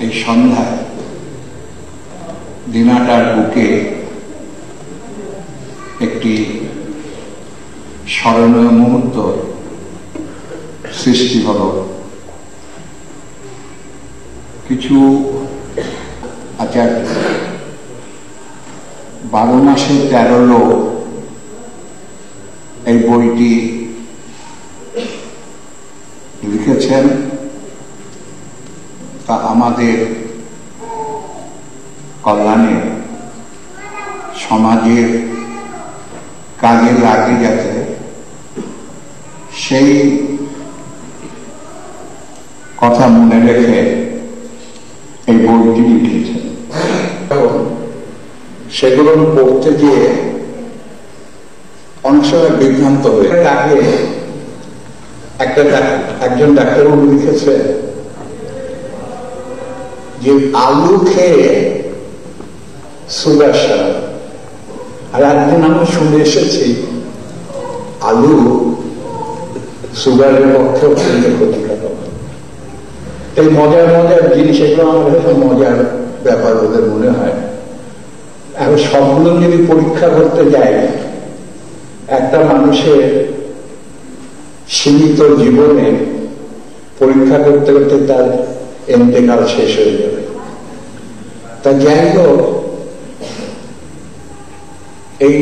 এই সন্ধ্যায় দিনাটার বুকে একটি স্মরণীয় মুহূর্ত সৃষ্টি হল। কিছু 12 মাসে 13 লোক এই বইটি লিখেছেন। তা আমাদের কল্যাণে, সমাজের কাজে লাগে যাতে, সেই কথা মনে রেখে এই বইটি লিখেছেন। সেগুলো পড়তে গিয়ে অনেক সময় বিভ্রান্ত হয়ে আগে একজন ডাক্তারবাবু লিখেছে যে আলু খেয়ে সুগার সারা। আর একদিন আমি শুনে এসেছি আলু সুগারের পক্ষে অত্যন্ত ক্ষতিকারক। এই মজার মজার জিনিস, এগুলো আমার কাছে মজার ব্যাপার ওদের মনে হয়। এখন সবগুলো যদি পরীক্ষা করতে যাই, একটা মানুষের সীমিত জীবনে পরীক্ষা করতে করতে তার এন্তেকাল শেষ হয়ে যাবে। তা যাই হোক, এই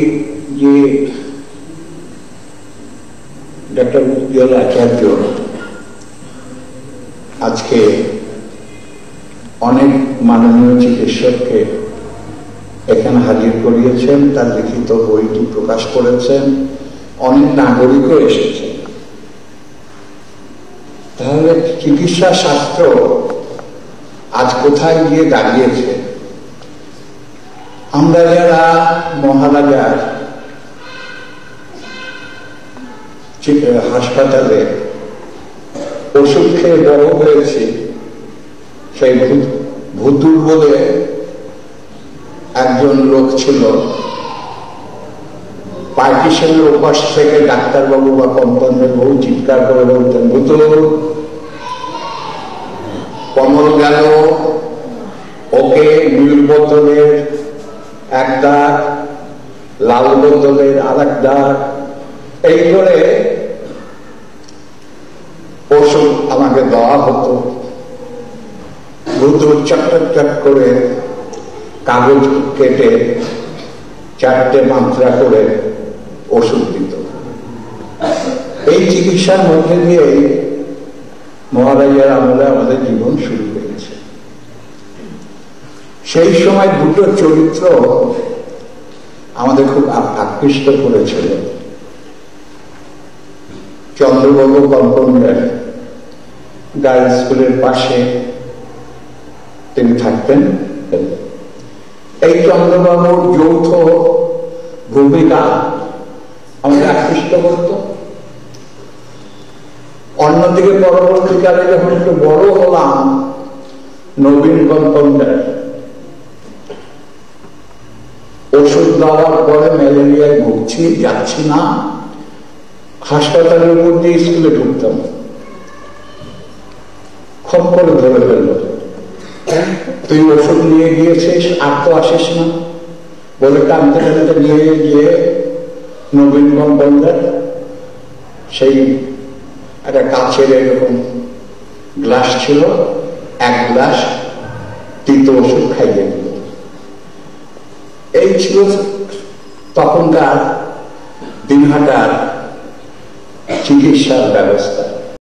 যে ডক্টর উজ্জ্বল আচার্য আজকে অনেক মাননীয় চিকিৎসককে এখানে হাজির করিয়েছেন, তার লিখিত বইটি প্রকাশ করেছেন, অনেক নাগরিকও এসেছে। তাহলে চিকিৎসা শাস্ত্র আজ কোথায় গিয়ে দাঁড়িয়েছে? আমরা যারা মহারাজার হাসপাতালে ওষুধ খেয়ে বড় হয়েছি, সেই ভুতুর বলে একজন লোক ছিল, পার্টিশনের ওপাশ থেকে ডাক্তারবাবু বা কম্পাউন্ডার বহু চিৎকার করে বলতেন, ভুতুর কমল গেল, ওকে নীল বোতলের এক দাগ, লাল বোতলের আর এক দাগ, এই করে ওষুধ আমাকে দেওয়া হতো। ভুতুর চট করে কাগজ কেটে 4টে মাত্রা করে ওষুধ দিত। এই চিকিৎসার মধ্যে দিয়েই মহারাজার আমলে আমাদের জীবন শুরু হয়েছে। সেই সময় দুটো চরিত্র আমাদের খুব আকৃষ্ট করেছিল। চন্দ্রবাবু কম্পাউন্ডার, গার্লস স্কুলের পাশে তিনি থাকতেন। এই চন্দ্রবাবুর যৌথ ভূমিকা আমাদের আকৃষ্ট করত। অন্যদিকে পরবর্তীকালে যখন একটু বড় হলাম, নবীন কম্পাউন্ডার ওষুধ দেওয়ার পরে ম্যালেরিয়ায় ভুগছি, যাচ্ছি না, হাসপাতালের উপর দিয়ে স্কুলে ঢুকতাম, খপ করে ধরে ফেলল, তুই ওষুধ নিয়ে গিয়েছিস, আর তো আসিস না বলে টানতে টানতে নিয়ে গিয়ে নবীন কম্পাউন্ডার সেই একটা কাছের এরকম গ্লাস ছিল, 1 গ্লাস তিতো ওষুধ খাইয়ে দিল। এই ছিল তখনকার দিনহাটার চিকিৎসার ব্যবস্থা।